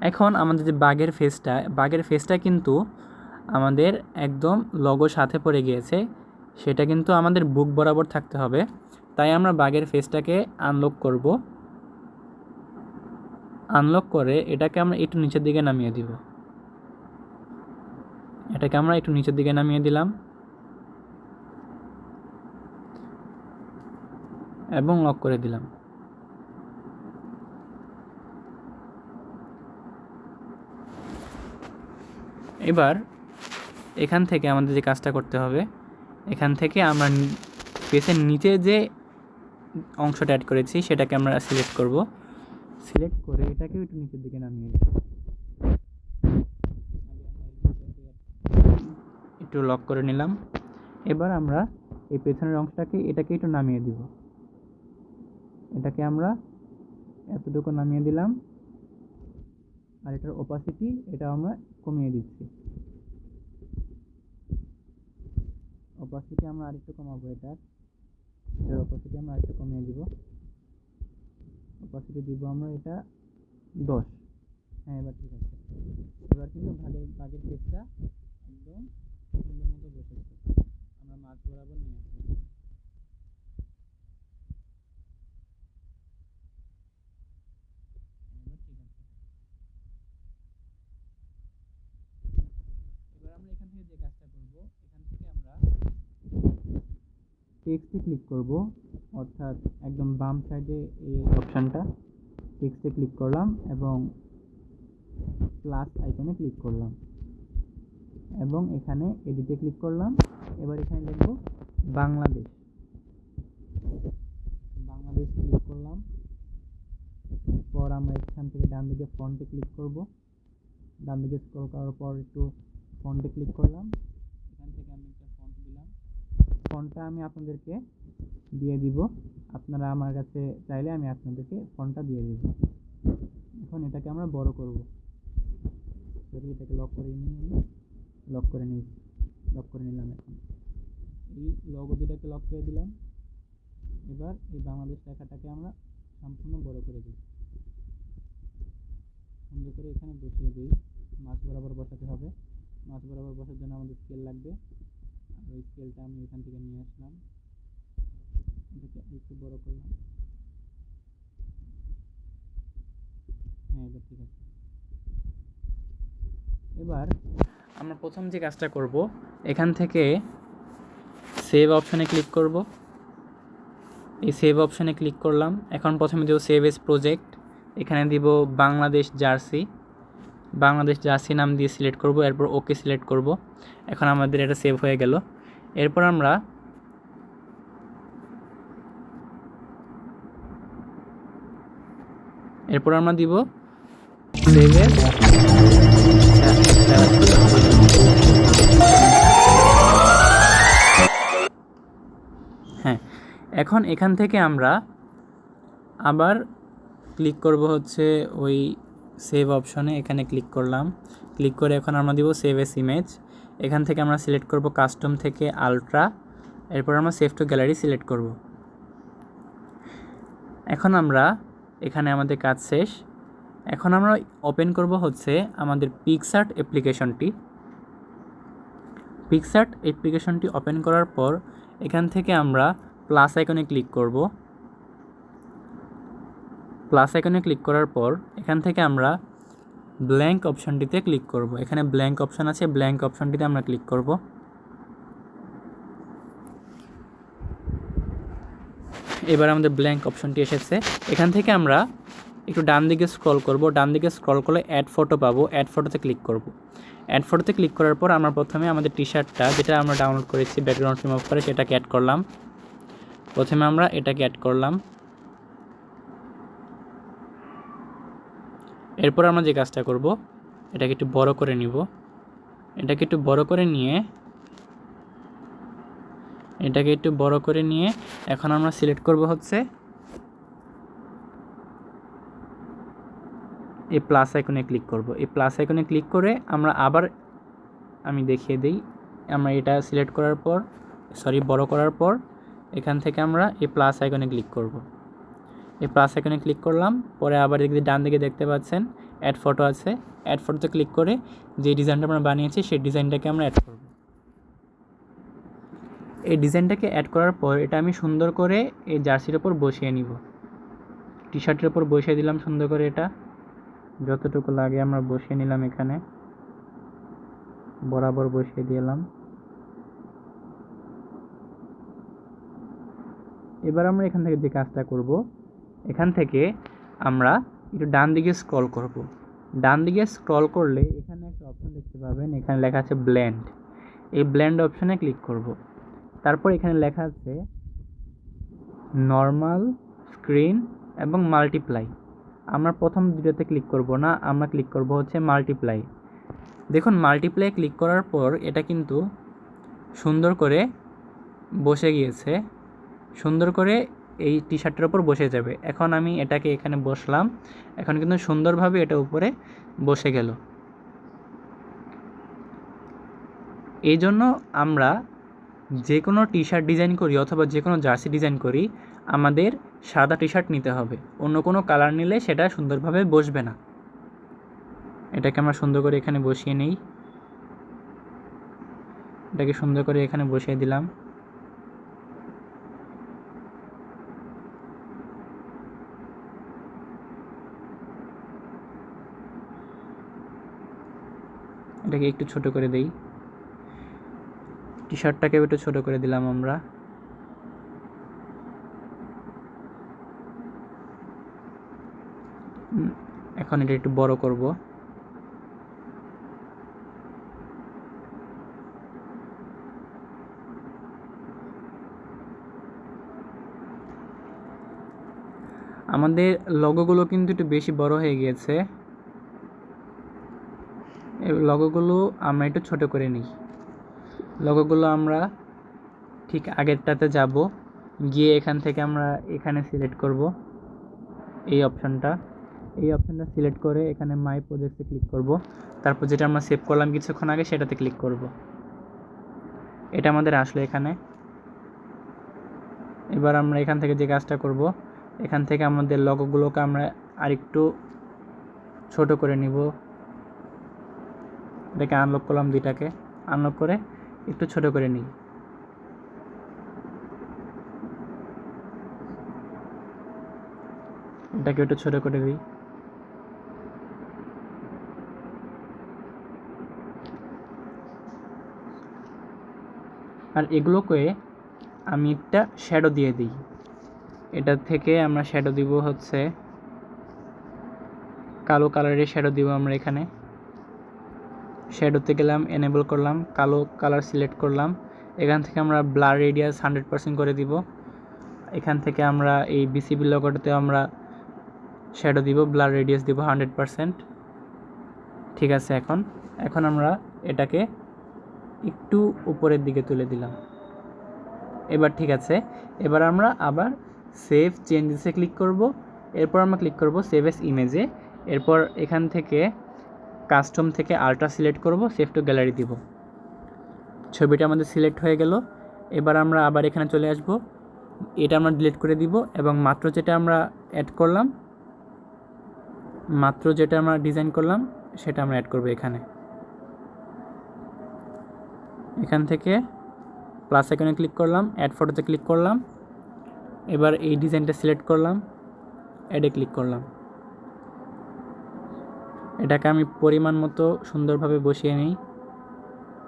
এখন আমাদের যে বাঘের ফেসটা কিন্তু আমাদের একদম লোগোর সাথে পড়ে গিয়েছে। সেটা কিন্তু আমাদের বুক বরাবর থাকতে হবে। তাই আমরা বাঘের ফেসটাকে আনলক করব। আনলক করে এটাকে আমরা একটু নিচের দিকে নামিয়ে দিব। এটাকে আমরা একটু নিচের দিকে নামিয়ে দিলাম এবং লক করে দিলাম। এবার এখান থেকে আমাদের যে কাজটা করতে হবে, এখান থেকে আমরা পেজের নিচে যে অংশটা অ্যাড করেছি সেটাকে আমরা সিলেক্ট করব। সিলেক্ট করে এটাকে একটু নিচের দিকে নামিয়ে দেব। একটু লক করে নিলাম। এবার আমরা এই পেছনের অংশটাকে এটাকে একটু নামিয়ে দিব। এটাকে আমরা এতটুকু নামিয়ে দিলাম। আর এটার ওপাসিটি এটা আমরা কমিয়ে দিচ্ছি। ওপাসিটি আমরা আরেকটু কমাবো। এটার ওপাসিটি আমরা আরেকটু কমিয়ে দিব। ওপাসিটি দিব আমরা এটা 10। হ্যাঁ, এবার ঠিক আছে। এবার কিন্তু বাঘের ফেসটা একদম সুন্দর মতো বসেছে। আমরা মাছ বরাবর নিয়ে আসবো। এবার ঠিক আছে। এবার আমরা এখান থেকে যে কাজটা করব, এখান থেকে আমরা টেক্সটে ক্লিক করব, অর্থাৎ একদম বাম সাইডে এই অপশানটা, টেক্সটে ক্লিক করলাম এবং প্লাস আইকনে ক্লিক করলাম এবং এখানে এডিটে ক্লিক করলাম। এবার এখানে লিখব বাংলাদেশ। বাংলাদেশ ক্লিক করলাম। এরপর আমরা এখান থেকে ডান দিকে ফন্টে ক্লিক করব। ডান দিকে স্ক্রল করার পর একটু ফন্টে ক্লিক করলাম। এখান থেকে আমি একটা ফন্ট দিলাম। ফন্টটা আমি আপনাদেরকে দিয়ে দিব। আপনারা আমার কাছে চাইলে আমি আপনাদেরকে ফন্টটা দিয়ে দেব। এখন এটাকে আমরা বড় করব। যদি এটাকে লক করে নিলাম। এখন এই লোগো দুটাকে লক করে দিলাম। এবার এই বাংলাদেশ লেখাটাকে আমরা সম্পূর্ণ বড় করে দিই। সুন্দর করে এখানে বসিয়ে দিই। মাছ বরাবর বসাতে হবে। মাছ বরাবর বসার জন্য আমাদের স্কেল লাগবে। আর ওই স্কেলটা আমি এখান থেকে নিয়ে আসলাম। এটাকে একটু বড় করলাম। হ্যাঁ, এবার ঠিক আছে। এবার আমরা প্রথম যে কাজটা করব, এখান থেকে সেভ অপশানে ক্লিক করব। এই সেভ অপশানে ক্লিক করলাম। এখন প্রথমে দেব সেভ এস প্রজেক্ট। এখানে দিব বাংলাদেশ জার্সি নাম দিয়ে সিলেক্ট করব। এরপর ওকে সিলেক্ট করব। এখন আমাদের এটা সেভ হয়ে গেল। এরপর আমরা দিব সেভ এজ। হ্যাঁ, এখন এখান থেকে আমরা আবার ক্লিক করব হচ্ছে ওই সেভ অপশনে। এখানে ক্লিক করলাম, ক্লিক করে এখন আমরা দিব সেভ এস ইমেজ। এখান থেকে আমরা সিলেক্ট করব কাস্টম থেকে আলট্রা, এরপর আমরা সেভ টু গ্যালারি সিলেক্ট করব। এখন আমরা এখানে আমাদের কাজ শেষ। এখন আমরা ওপেন করব হচ্ছে আমাদের পিক্সআর্ট অ্যাপ্লিকেশনটি। পিক্সআর্ট অ্যাপ্লিকেশনটি ওপেন করার পর এখান থেকে আমরা প্লাস আইকনে ক্লিক করব। প্লাস আইকনে ক্লিক করার পর এখান থেকে আমরা ব্ল্যাঙ্ক অপশনটিতে ক্লিক করব। এখানে ব্ল্যাঙ্ক অপশন আছে, ব্ল্যাঙ্ক অপশনটিতে আমরা ক্লিক করব। এবার আমাদের ব্ল্যাঙ্ক অপশনটি এসেছে। এখান থেকে আমরা একটু ডান দিকে স্ক্রল করব। ডান দিকে স্ক্রল করলে অ্যাড ফটো পাবো, অ্যাড ফটোতে ক্লিক করব। অ্যাড ফটোতে ক্লিক করার পর আমরা প্রথমে আমাদের টি শার্টটা যেটা আমরা ডাউনলোড করেছি ব্যাকগ্রাউন্ড রিমুভ করে সেটাকে অ্যাড করলাম। প্রথমে আমরা এটাকে অ্যাড করলাম। এরপর আমরা যে কাজটা করব, এটাকে একটু বড় করে নিব। এটাকে একটু বড় করে নিয়ে এখন আমরা সিলেক্ট করব হচ্ছে এই প্লাস আইকনে ক্লিক করব। এই প্লাস আইকনে ক্লিক করে আমরা আবার আমি দেখিয়ে দিই, আমরা এটা সিলেক্ট করার পর বড় করার পর এখান থেকে আমরা এই প্লাস আইকনে ক্লিক করব। এই প্লাস আইকনে ক্লিক করলাম, পরে আবার এদিকে ডান দিকে দেখতে পাচ্ছেন অ্যাড ফটো আছে। অ্যাড ফটোতে ক্লিক করে যে ডিজাইনটা আমরা বানিয়েছি সেই ডিজাইনটাকে আমরা অ্যাড করব। এই ডিজাইনটাকে অ্যাড করার পর এটা আমি সুন্দর করে এই জার্সির ওপর বসিয়ে নিব। টি শার্টের ওপর বসিয়ে দিলাম সুন্দর করে, এটা যতটুকু লাগে আমরা বসিয়ে নিলাম, এখানে বরাবর বসিয়ে দিলাম। এবার আমরা এখান থেকে যে কাজটা করব, এখান থেকে আমরা একটু ডান দিকে স্ক্রল করব। ডান দিকে স্ক্রল করলে এখানে একটা অপশন দেখতে পাবেন, এখানে লেখা আছে ব্লেন্ড। এই ব্লেন্ড অপশনে ক্লিক করব। তারপর এখানে লেখা আছে নর্মাল, স্ক্রিন এবং মাল্টিপ্লাই। আমরা প্রথম দুটোতে ক্লিক করব না, আমরা ক্লিক করব হচ্ছে মাল্টিপ্লাই। দেখুন মাল্টিপ্লাই ক্লিক করার পর এটা কিন্তু সুন্দর করে বসে গিয়েছে, সুন্দর করে এই টি শার্টের ওপর বসে যাবে। এখন আমি এটাকে এখানে বসলাম, এখন কিন্তু সুন্দরভাবে এটা উপরে বসে গেল। এই জন্য আমরা যে কোনো টি শার্ট ডিজাইন করি অথবা যে কোনো জার্সি ডিজাইন করি, আমাদের সাদা টি শার্ট নিতে হবে। অন্য কোনো কালার নিলে সেটা সুন্দরভাবে বসবে না। এটাকে আমরা সুন্দর করে এখানে বসিয়ে নেই। এটাকে সুন্দর করে এখানে বসিয়ে দিলাম। এটাকে একটু ছোট করে দেই, টি শার্টটাকে একটু ছোট করে দিলাম আমরা। এখন এটা একটু বড় করব। আমাদের লোগোগুলো কিন্তু একটু বেশি বড় হয়ে গিয়েছে, এই লোগোগুলো আমরা একটু ছোট করে নিই। লোগোগুলো আমরা ঠিক আগেরটাতে যাব, গিয়ে এখান থেকে আমরা এখানে সিলেক্ট করব এই অপশনটা সিলেক্ট করে এখানে মাই প্রজেক্টে ক্লিক করব। তারপর যেটা আমরা সেভ করলাম কিছুক্ষণ আগে সেটাতে ক্লিক করব। এটা আমাদের আসলে এখানে। এবার আমরা এখান থেকে যে কাজটা করব, এখান থেকে আমাদের লোগোগুলোকে আমরা আরেকটু ছোট করে নিব। এটাকে আনলক করলাম, দুইটাকে আনলক করে একটু ছোট করে নিই। এটাকে একটু ছোট করে দিই। আর এগুলোকে আমি একটা শ্যাডো দিয়ে দিই। এটা থেকে আমরা শ্যাডো দিব হচ্ছে কালো কালারের শ্যাডো দিব আমরা। এখানে শ্যাডোতে গেলাম, এনেবল করলাম, কালো কালার সিলেক্ট করলাম, এখান থেকে আমরা ব্লার রেডিয়াস 100% করে দিব। এখান থেকে আমরা এই বিসিবি লোগোটাতে আমরা শ্যাডো দিব, ব্লার রেডিয়াস দিব 100%। ঠিক আছে, এখন আমরা এটাকে একটু উপরের দিকে তুলে দিলাম। এবার ঠিক আছে, এবার আমরা আবার সেভ চেঞ্জেসে ক্লিক করব। এরপর আমরা ক্লিক করব সেভ এস ইমেজে। এরপর এখান থেকে কাস্টম থেকে আল্ট্রা সিলেক্ট করব, সেভ টু গ্যালারি দিব। ছবিটা আমাদের সিলেক্ট হয়ে গেল। এবার আমরা আবার এখানে চলে আসব, এটা আমরা ডিলিট করে দিব এবং মাত্র যেটা আমরা অ্যাড করলাম, মাত্র যেটা আমরা ডিজাইন করলাম সেটা আমরা অ্যাড করব এখানে। এখান থেকে প্লাস আইকনে ক্লিক করলাম, অ্যাড ফটোতে ক্লিক করলাম। এবার এই ডিজাইনটা সিলেক্ট করলাম, অ্যাডে ক্লিক করলাম। এটাকে আমি পরিমাণ মতো সুন্দরভাবে বসিয়ে নিই।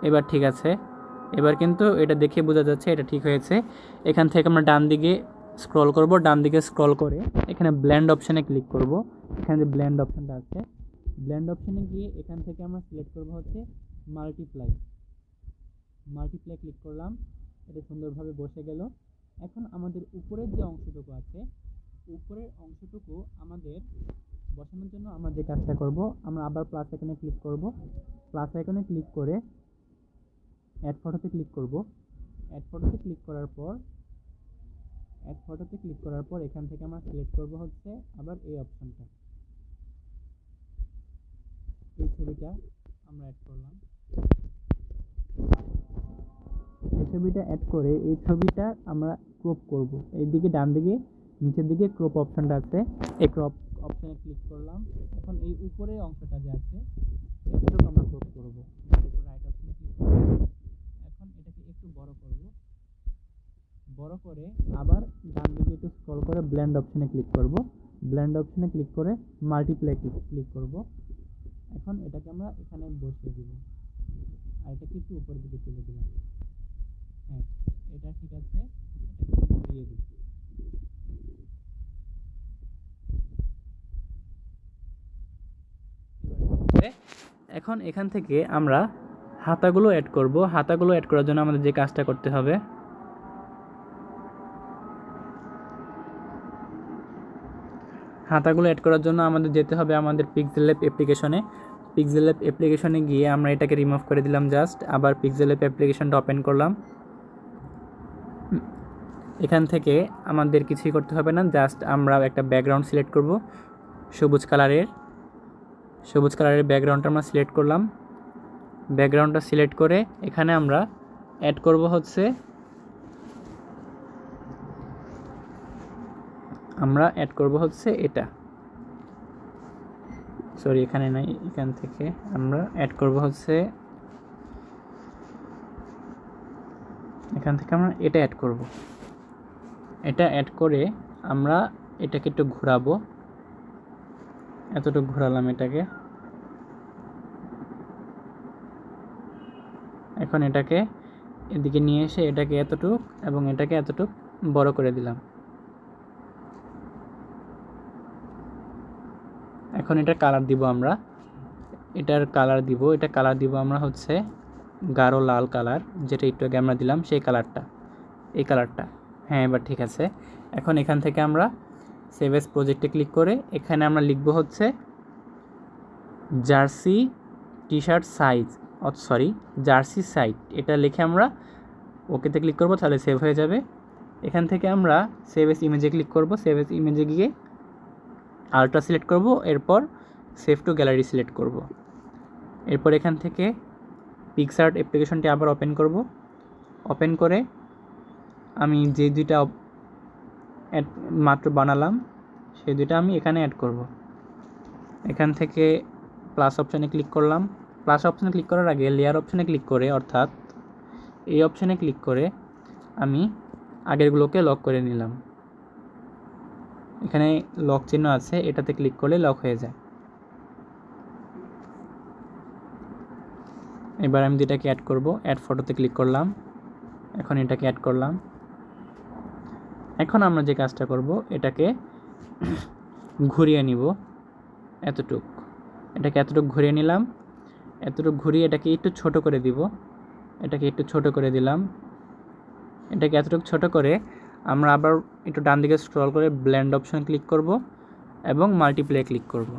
এবার ঠিক আছে, এবার কিন্তু এটা দেখে বোঝা যাচ্ছে এটা ঠিক হয়েছে। এখান থেকে আমরা ডান দিকে স্ক্রল করব, ডান দিকে স্ক্রল করে এখানে ব্লেন্ড অপশানে ক্লিক করব। এখানে যে ব্লেন্ড অপশানটা আছে, ব্লেন্ড অপশানে গিয়ে এখান থেকে আমরা সিলেক্ট করব হচ্ছে মাল্টিপ্লাই ক্লিক করলাম। এটা সুন্দরভাবে বসে গেল। এখন আমাদের উপরের যে অংশটুকু আছে, উপরের অংশটুকু আমাদের বসানোর জন্য আমরা যে কাজটা করব, আমরা আবার প্লাস আইকনে ক্লিক করব। প্লাস আইকনে ক্লিক করে অ্যাড ফটোতে ক্লিক করব। অ্যাড ফটোতে ক্লিক করার পর এখান থেকে আমরা সিলেক্ট করব হচ্ছে আবার এই অপশনটা, এই ছবিটা আমরা অ্যাড করলাম। এই ছবিটা অ্যাড করে এই ছবিটা আমরা ক্রপ করব। এইদিকে ডান দিকে নিচের দিকে ক্রপ অপশনটা আছে, এই ক্রপ অপশনে ক্লিক করলাম। এখন এই উপরের অংশটা যে আছে এটুকু আমরা ক্রপ করব। এরপর রাইট অপশনে ক্লিক করব। এখন এটাকে একটু বড় করব, বড় করে আবার ডান দিকে একটু স্ক্রল করে ব্লেন্ড অপশনে ক্লিক করব। ব্লেন্ড অপশনে ক্লিক করে মাল্টিপ্লাই ক্লিক করব। এখন এটাকে আমরা এখানে বসিয়ে দিব আর এটাকে একটু উপরের দিকে তুলে দিলাম। হ্যাঁ, এটা ঠিক আছে, এটাকে দিয়ে দিই। এখন এখান থেকে আমরা হাতাগুলো অ্যাড করব। হাতাগুলো অ্যাড করার জন্য আমাদের যে কাজটা করতে হবে, হাতাগুলো অ্যাড করার জন্য আমাদের যেতে হবে আমাদের পিক্সেল ল্যাব অ্যাপ্লিকেশনে। পিক্সেল ল্যাব অ্যাপ্লিকেশনে গিয়ে আমরা এটাকে রিমুভ করে দিলাম জাস্ট। আবার পিক্সেল ল্যাব অ্যাপ্লিকেশনটা ওপেন করলাম। এখান থেকে আমাদের কিছুই করতে হবে না, জাস্ট আমরা একটা ব্যাকগ্রাউন্ড সিলেক্ট করব। সবুজ কালারের ব্যাকগ্রাউন্ডটা আমরা সিলেক্ট করলাম। ব্যাকগ্রাউন্ডটা সিলেক্ট করে এখানে আমরা অ্যাড করব হচ্ছে, এটা, সরি এখানে নাই, এখান থেকে আমরা অ্যাড করব হচ্ছে, এখান থেকে আমরা এটা অ্যাড করব। এটা অ্যাড করে আমরা এটাকে একটু ঘোরাবো, এতটুকু ঘোরালাম এটাকে। এখন এটাকে এদিকে নিয়ে এসে এটাকে এতটুক এবং এটাকে এতটুক বড় করে দিলাম। এখন এটা কালার দিব আমরা, এটা কালার দিব আমরা হচ্ছে গাঢ় লাল কালার, যেটা একটু আগে আমরা দিলাম সেই কালারটা, এই কালারটা। হ্যাঁ, এবার ঠিক আছে। এখন এখান থেকে আমরা সেভ এস প্রজেক্টে ক্লিক করে এখানে আমরা লিখব হচ্ছে জার্সি সাইজ, এটা লিখে আমরা ওকেতে ক্লিক করব, তাহলে সেভ হয়ে যাবে। এখান থেকে আমরা সেভ এস ইমেজে ক্লিক করব। সেভ এস ইমেজে গিয়ে আল্ট্রা সিলেক্ট করব, এরপর সেভ টু গ্যালারি সিলেক্ট করব। এরপর এখান থেকে পিক্সআর্ট অ্যাপ্লিকেশনটি আবার ওপেন করব। ওপেন করে আমি যে দুইটা মাত্র বানালাম সেই দুইটা আমি এখানে অ্যাড করব। এখান থেকে প্লাস অপশানে ক্লিক করলাম। প্লাস অপশানে ক্লিক করার আগে লেয়ার অপশানে ক্লিক করে, অর্থাৎ এই অপশানে ক্লিক করে আমি আগেরগুলোকে লক করে নিলাম। এখানে লক চিহ্ন আছে, এটাতে ক্লিক করলে লক হয়ে যায়। এবার আমি দুটাকে অ্যাড করব। অ্যাড ফটোতে ক্লিক করলাম, এখন এটাকে অ্যাড করলাম। এখন আমরা যে কাজটা করব, এটাকে ঘুরিয়ে নিব এটাকে এতটুক ঘুরিয়ে নিলাম। এতটুক ঘুরিয়ে এটাকে একটু ছোট করে দিব, এটাকে একটু ছোট করে দিলাম। এটাকে এতটুকু ছোট করে আমরা আবার একটু ডান দিকে স্ক্রল করে ব্লেন্ড অপশন ক্লিক করব এবং মাল্টিপ্লে ক্লিক করব।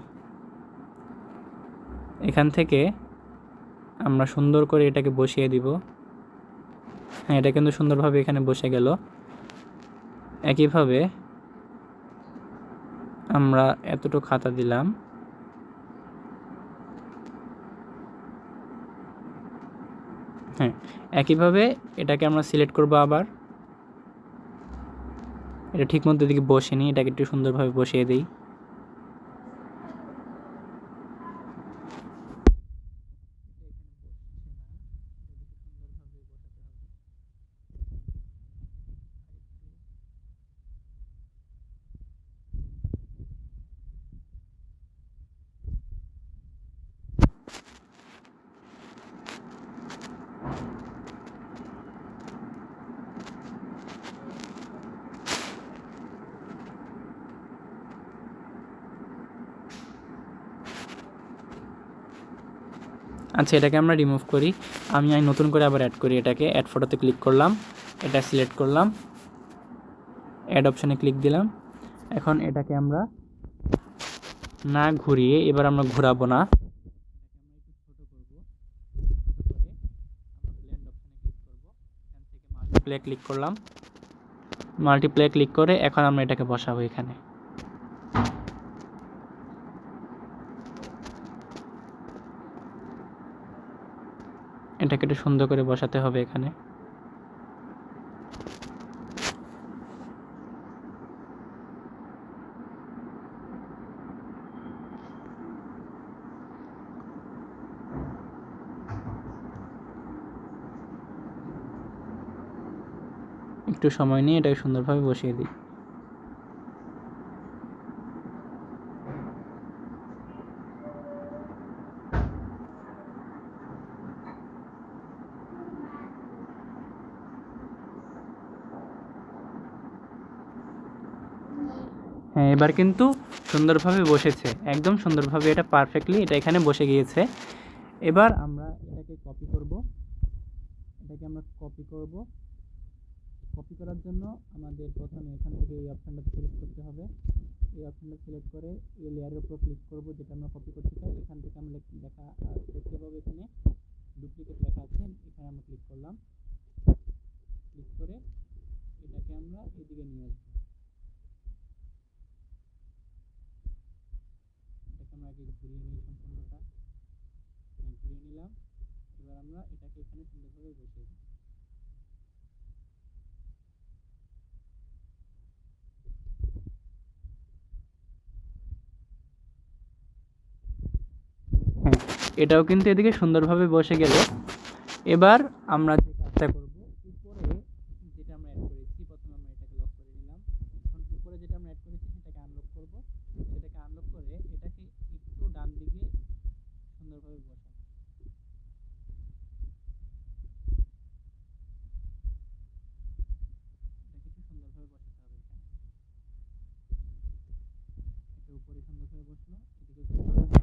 এখান থেকে আমরা সুন্দর করে এটাকে বসিয়ে দিব। হ্যাঁ, এটা কিন্তু সুন্দরভাবে এখানে বসে গেল। একইভাবে আমরা এতটুকু খাতা দিলাম। হ্যাঁ, একইভাবে এটাকে আমরা সিলেক্ট করব। আবার এটা ঠিক মতো এদিকে বসেনি, এটাকে একটু সুন্দরভাবে বসিয়ে দিই। আচ্ছা, এটাকে আমরা রিমুভ করি। আমি নতুন করে আবার অ্যাড করি। এটাকে অ্যাড ফটোতে ক্লিক করলাম, এটা সিলেক্ট করলাম, অ্যাড অপশানে ক্লিক দিলাম। এখন এটাকে আমরা না ঘুরিয়ে এবার আমরা ঘোরাবো না, মাল্টিপ্লে ক্লিক করলাম। মাল্টিপ্লে ক্লিক করে এখন আমরা এটাকে বসাবো এখানে। এটাকে একটু সুন্দর করে বসাতে হবে এখানে। একটু সময় নিয়ে এটাকে সুন্দরভাবে বসিয়ে দিই। হ্যাঁ, এবার কিন্তু সুন্দরভাবে বসেছে, একদম সুন্দরভাবে এটা পারফেক্টলি এটা এখানে বসে গিয়েছে। এবার আমরা এটাকে কপি করব। এটাকে আমরা কপি করব। কপি করার জন্য আমাদের প্রথমে এখান থেকে এই অপশানটা সিলেক্ট করতে হবে। এই অপশানটা সিলেক্ট করে এই লেয়ারের উপর ক্লিক করব, যেটা আমরা কপি করতে চাই। এখান থেকে আমরা লেখা দেখতে পাবো এখানে ডুপ্লিকেট লেখা আছে, এখানে আমরা ক্লিক করলাম। ক্লিক করে এটাকে আমরা এদিকে নিয়ে আসবো। এটাকে আমরা আগে ঘুরিয়ে নিই, সম্পূর্ণটা ঘুরিয়ে নিলাম। এবার আমরা এটাকে এখানে সুন্দরভাবে বসিয়ে দিই। হ্যাঁ, এটাও কিন্তু এদিকে সুন্দরভাবে বসে গেল। এবার আমরা যে কাজটা করব, উপরে যেটা আমরা অ্যাড করেছি, প্রথমে আমরা এটাকে লক করে নিলাম। এখন উপরে যেটা আমরা অ্যাড করেছি সেটাকে আনলক করব। সেটাকে আনলক করে এটাকে একটু ডান দিকে সুন্দরভাবে বসাবো। এটাকে একটু সুন্দরভাবে বসাতে হবে এখানে। এটা উপরে সুন্দরভাবে বসলো, এদিকে সুন্দরভাবে।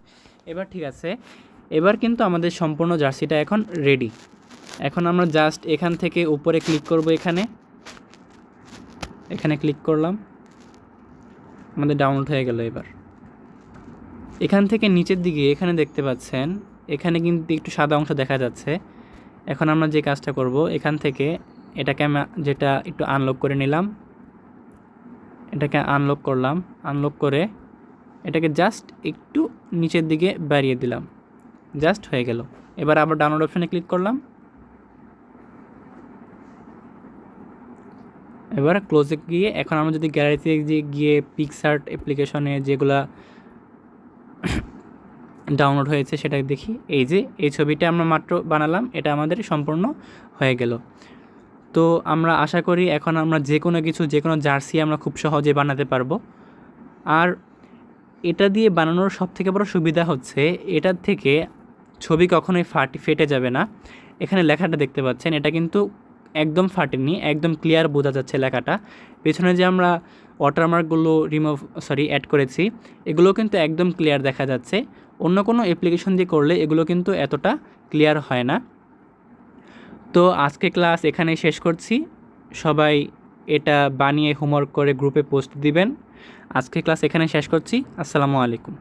এবার ঠিক আছে, এবার কিন্তু আমাদের সম্পূর্ণ জার্সিটা এখন রেডি। এখন আমরা জাস্ট এখান থেকে উপরে ক্লিক করব। এখানে ক্লিক করলাম, আমাদের ডাউনলোড হয়ে গেল। এবার এখান থেকে নিচের দিকে এখানে দেখতে পাচ্ছেন, এখানে কিন্তু একটু সাদা অংশ দেখা যাচ্ছে। এখন আমরা যে কাজটা করব, এখান থেকে এটাকে আমি যেটা একটু আনলক করে নিলাম, এটাকে আনলক করলাম। আনলক করে এটাকে জাস্ট একটু নিচের দিকে বাড়িয়ে দিলাম, জাস্ট হয়ে গেল। এবার আবার ডাউনলোড অপশানে ক্লিক করলাম। এবার ক্লোজে গিয়ে এখন আমরা যদি গ্যালারিতে গিয়ে পিকসার্ট অ্যাপ্লিকেশনে যেগুলা ডাউনলোড হয়েছে সেটা দেখি। এই যে এই ছবিটা আমরা মাত্র বানালাম, এটা আমাদের সম্পূর্ণ হয়ে গেল। তো আমরা আশা করি এখন আমরা যে কোনো জার্সি আমরা খুব সহজে বানাতে পারবো। আর এটা দিয়ে বানানোর সবথেকে বড় সুবিধা হচ্ছে, এটার থেকে ছবি কখনোই ফেটে যাবে না। এখানে লেখাটা দেখতে পাচ্ছেন, এটা কিন্তু একদম ফাটেনি, একদম ক্লিয়ার বোঝা যাচ্ছে লেখাটা। পেছনে যে আমরা ওয়াটারমার্কগুলো অ্যাড করেছি, এগুলো কিন্তু একদম ক্লিয়ার দেখা যাচ্ছে। অন্য কোনো অ্যাপ্লিকেশন দিয়ে করলে এগুলো কিন্তু এতটা ক্লিয়ার হয় না। তো আজকে ক্লাস এখানেই শেষ করছি। সবাই এটা বানিয়ে হোমওয়ার্ক করে গ্রুপে পোস্ট দিবেন। আজকের ক্লাস এখানে শেষ করছি। আসসালামু আলাইকুম।